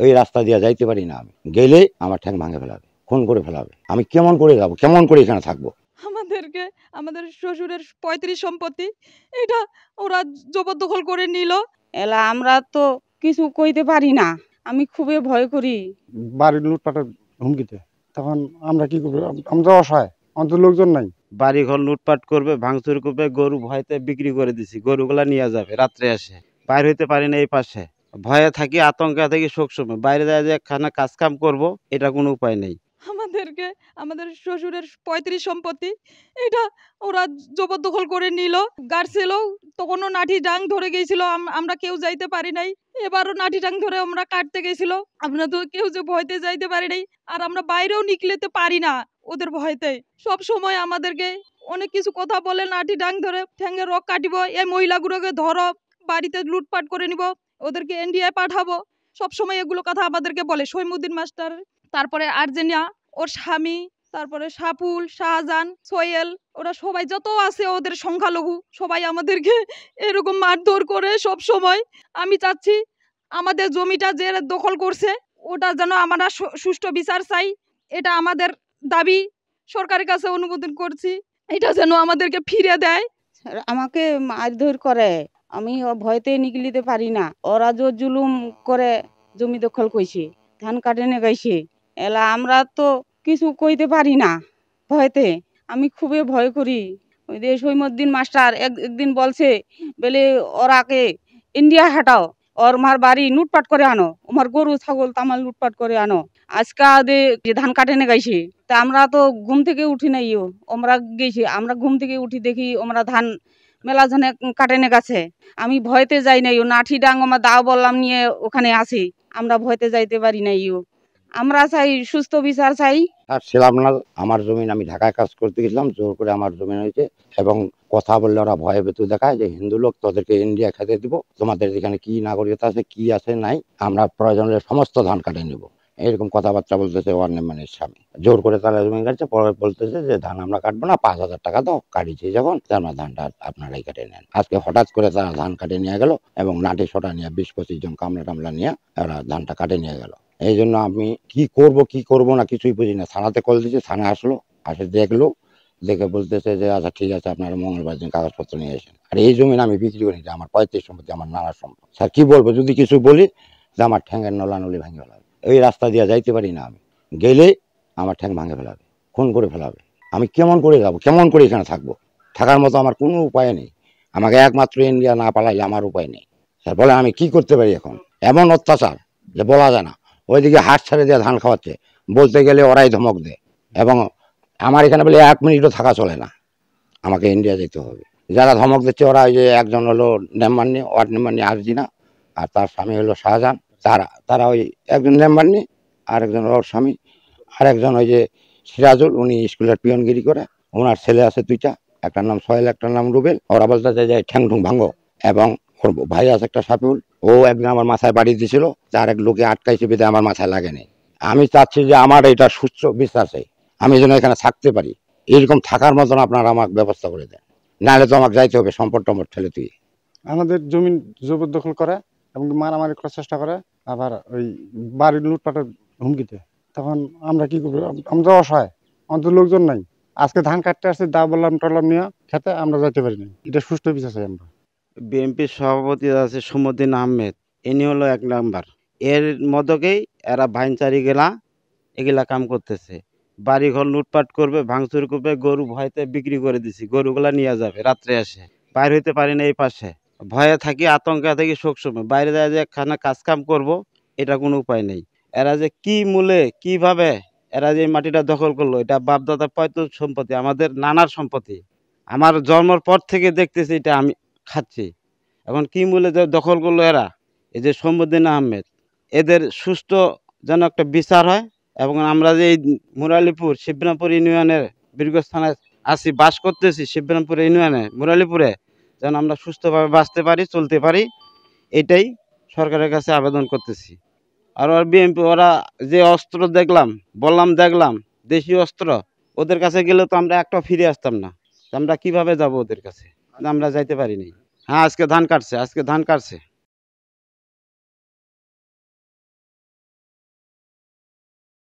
এই রাস্তা দিয়ে যাইতে পারি না। আমি গেলে আমার ঠ্যাং ভাঙে ফেলাবে, খুন করে ফেলাবে। আমি কেমন করে যাবো, কেমন করে এখানে থাকবো? আমাদেরকে আমাদের শ্বশুরের 35 সম্পত্তি এটা ওরা জবরদখল করে নিল। এলা আমরা তো কিছু কইতে পারি না, আমি খুবই ভয় করি। বাড়ির লুটপাটের হুমকিতে তখন আমরা কি করবো? আমরা অসহায়, আমাদের লোকজন নাই। বাড়ি ঘর লুটপাট করবে, ভাঙচুর করবে, গরু ভয়তে বিক্রি করে দিছি, গরুগুলা নিয়ে যাবে রাত্রে আসে, বাইরে হইতে পারি না। এই পাশে ভয়ে থাকি, আতঙ্কে থাকি সবসময়। বাইরে যায় যে খানা কাজ কাম করবো, এটা কোনো উপায় নেই। আমাদেরকে আমাদের শ্বশুরের 35 সম্পত্তি এটা ওরা জবরদখল করে নিল। গাড়ছিল তখনও নাঠি ডাং ধরে গিয়েছিল, আমরা কেউ যাইতে পারি নাই। এবারও নাঠি ডাং ধরে আমরা কাটতে গেছিল, আমরা তো কেউ যে ভয়তে যাইতে পারি নাই। আর আমরা বাইরেও নিকলেতে পারি না ওদের ভয়তে। সব সময় আমাদেরকে অনেক কিছু কথা বলে, লাঠি ডাং ধরে ঠ্যাঙ্গে রক কাটিব, এই মহিলাগুলোকে ধরো, বাড়িতে লুটপাট করে নিব, ওদেরকে ইন্ডিয়ায় পাঠাবো। সব সময় এগুলো কথা আমাদেরকে বলে সৈমুদ্দিন মাস্টার, তারপরে আর্জেনিয়া ওর স্বামী, তারপরে সাপুল, শাহজাহান, সোহেল, ওরা সবাই যত আছে ওদের সংখ্যালঘু সবাই আমাদেরকে এরকম মারধর করে সব সময়। আমি চাচ্ছি আমাদের জমিটা যে দখল করছে ওটা যেন আমরা সুষ্ঠু বিচার চাই, এটা আমাদের দাবি। সরকারের কাছে অনুমোদন করছি, এটা যেন আমাদেরকে ফিরে দেয়। আমাকে মারধর করে, আমি ভয়তে নিকলিতে পারি না। ওরা যে জুলুম করে জমি দখল কইছে, ধান কাটে নে গাইছে, এলা আমরা তো কিছু কইতে পারি না ভয়তে। আমি খুবই ভয় করি। ওই যে সৈমুদ্দিন মাস্টার একদিন বলছে বলে ওরাকে ইন্ডিয়া হাঁটাও, ওর মার বাড়ি লুটপাট করে আনো, ওমার গরু ছাগল তামাল লুটপাট করে আনো। আজকা যে ধান কাটে নে গাইছে, তা আমরা তো ঘুম থেকে উঠি নাই, আমরা গেছি, আমরা ঘুম থেকে উঠি দেখি আমরা ধান মেলা জনে কাটেনে গেছে। আমি ভয়তে যাই নাই, নাঠি ডাং আমার দাও বললাম নিয়ে ওখানে আছি, আমরা ভয়তে যাইতে পারি নাই। আমরা চাই সুস্থ বিচার চাই। আর ছিলাম না, আমার জমিন, আমি ঢাকায় কাজ করতে গেছিলাম, জোর করে আমার জমিন হয়েছে। এবং কথা বললে ওরা ভয়ে ভেতু দেখায় যে হিন্দু লোক, তোদেরকে ইন্ডিয়া খেতে দিব, তোমাদের এখানে কি নাগরিকতা আছে কি আছে নাই, আমরা প্রয়োজনে সমস্ত ধান কাটে নিব, এরকম কথাবার্তা বলতেছে ওয়ার্নেমানের স্বামী। জোর করে তারা জমি কাটছে, পরে বলতেছে যে ধান আমরা কাটবো না, 5,000 টাকা দাও, কাটিছি যখন আমরা ধানটা আপনারাই কেটে নেন। আজকে হঠাৎ করে তারা ধান কাটে নিয়ে গেল এবং লাঠি সোটা নিয়ে 20-25 জন কামলা টামলা নিয়ে ওরা ধানটা কাটে নিয়ে গেল। এই জন্য আমি কি করব না কিছুই বুঝি না। থানাতে কল দিয়েছি, থানা আসলো, আসে দেখলো, দেখে বলতেছে যে আচ্ছা ঠিক আছে, আপনারা মঙ্গলবার দিন কাগজপত্র নিয়ে এসেন। আর এই জমিন আমি বিক্রি করি, আমার 35 সম্পত্তি, আমার নানার সম্পত্তি। স্যার কি বলবো, যদি কিছু বলি যে আমার ঠ্যাঙের নলানলি ভাঙে ফেলাবে। এই রাস্তা দিয়ে যাইতে পারি না, আমি গেলে আমার ঠ্যাং ভাঙে ফেলাবে, খুন করে ফেলাবে। আমি কেমন করে যাবো, কেমন করে এখানে থাকবো? থাকার মতো আমার কোনো উপায় নেই। আমাকে একমাত্র ইন্ডিয়া না পালাইলে আমার উপায় নেই। স্যার বলে আমি কি করতে পারি এখন? এমন অত্যাচার যে বলা যায় না। ওইদিকে হাট ছেড়ে দিয়ে ধান খাওয়াচ্ছে, বলতে গেলে ওরাই ধমক দেয়। এবং আমার এখানে বলে 1 মিনিটও থাকা চলে না, আমাকে ইন্ডিয়া যেতে হবে। যারা ধমক দিচ্ছে ওরা, ওই যে একজন হলো নেম্বারনি, ওয়ার্ড নেম্বারনি আরজিনা, আর তার স্বামী হলো শাহজাহান। তারা ওই একজন নেম্বারনি, আর একজন ওর স্বামী, আর একজন ওই যে সিরাজুল, উনি স্কুলের পিয়নগিরি করে। ওনার ছেলে আছে 2টা, একটার নাম সোহেল, একটার নাম রুবেল। ওরা বলতেছে যে ঠ্যাং ঠুং ভাঙো। এবং ওর ভাই আছে একটা সাপিউল, ও একদিন আমার মাথায় বাড়ি দিয়েছিল, তার এক লোকে আটকাইছে বেঁধে আমার মাথায় লাগেনি। আমি চাচ্ছি যে আমার এটা সুস্থ বিচার চাই, আমি যেন এখানে থাকতে পারি। এরকম থাকার মতন আপনারা আমাকে ব্যবস্থা করে দেন, নাহলে তো আমাকে যাইতে হবে সম্পদ টম্পট ঠেলে তুই। আমাদের জমিন জবরদখল করে এবং মারামারি করার চেষ্টা করে, আবার ওই বাড়ির লুটপাটের হুমকিতে। তখন আমরা কি করবো? আমরা অসহায়, আমাদের লোকজন নাই। আজকে ধান কাটতে আসছে, দা বললাম টললাম নিয়ে খেতে, আমরা যাইতে পারি না। এটা সুষ্ঠু বিচার চাই আমরা। বিএনপির সভাপতি আছে সমুদ্দিন আহমেদ, ইনি হলো 1 নাম্বার। এর মদকেই এরা ভাইনচারি এগুলা কাম করতেছে। বাড়ি ঘর লুটপাট করবে, ভাঙচুর করবে, গরু ভয়তে বিক্রি করে দিছি, গরুগুলা নিয়ে যাবে রাত্রে আসে, বাইরে হইতে পারি না। এই পাশে ভয়ে থাকি, আতঙ্কে থাকি সবসময়। বাইরে যায় যে খানা কাজ কাম করবো, এটা কোনো উপায় নেই। এরা যে কি মূলে কিভাবে এরা যে মাটিটা দখল করলো, এটা বাপদাদা পৈতৃক সম্পত্তি, আমাদের নানার সম্পত্তি। আমার জন্মের পর থেকে দেখতেছি এটা আমি খাচ্ছি। এখন কি মূলে যে দখল করলো এরা, এই যে সমুদ্দিন আহমেদ, এদের সুষ্ঠু যেন একটা বিচার হয়। এবং আমরা যে এই মুরালিপুর শিবরামপুর ইউনিয়নের বীরগঞ্জ আছি, বাস করতেছি শিবরামপুর ইউনিয়নে মুরালিপুরে, যেন আমরা সুস্থভাবে বাঁচতে পারি, চলতে পারি, এটাই সরকারের কাছে আবেদন করতেছি। আর বিএনপি ওরা যে অস্ত্র দেখলাম দেশীয় অস্ত্র, ওদের কাছে গেলে তো আমরা একটা ফিরে আসতাম না। আমরা কিভাবে যাব ওদের কাছে? আমরা যাইতে পারিনি। হ্যাঁ, আজকে ধান কাটছে।